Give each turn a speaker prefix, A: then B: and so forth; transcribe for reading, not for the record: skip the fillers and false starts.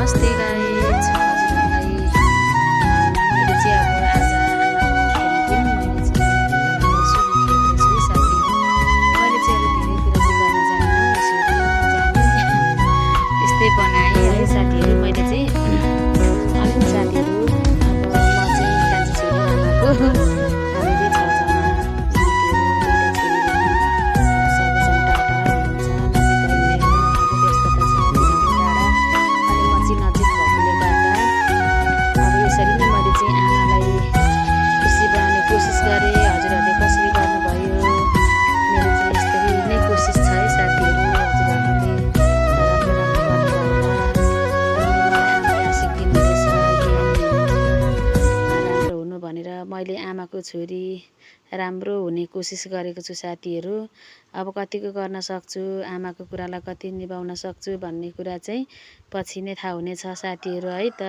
A: नमस्ते गाइज, हजुरहरूलाई मैले चाहिँ अब आज आमाको हुर्केको दिन मैले चाहिँ बनाउने सुरु गरेको छु साथीहरू। मैले चाहिँ अरू धेरै कुरा चाहिँ गर्न जान्दिनँ, यसरी जाने यस्तै बनाएँ है साथीहरू। मैले चाहिँ अनि साथीहरू अब म चाहिँ कान्छी छोरी आमाको हामीले 6 जना नातिहरू, 2टा छोरी बहिनी सबैजना टाढा हुनुहुन्छ। नजिकै मेरो अब व्यस्तता छ किनकि टाढा, अनि म चाहिँ नजिक भएकोले गर्दा अब यसरी नै मैले चाहिँ आमालाई खुसी बनाउने कोसिस गरेँ। हजुरहरूले कसरी गर्नुभयो, मेरो चाहिँ यस्तरी नै कोसिस छ है साथीहरू। हजुरहरूले राम्रो राम्रो गर्नुभयो होला। अनि मलाई आमाले आशीष दिनुहुँदैछ, राम्रो हुनु भनेर। मैले आमाको छोरी राम्रो हुने कोसिस गरेको छु साथीहरू। अब कतिको गर्न सक्छु, आमाको कुरालाई कति निभाउन सक्छु भन्ने कुरा चाहिँ पछि नै थाहा हुनेछ साथीहरू है त।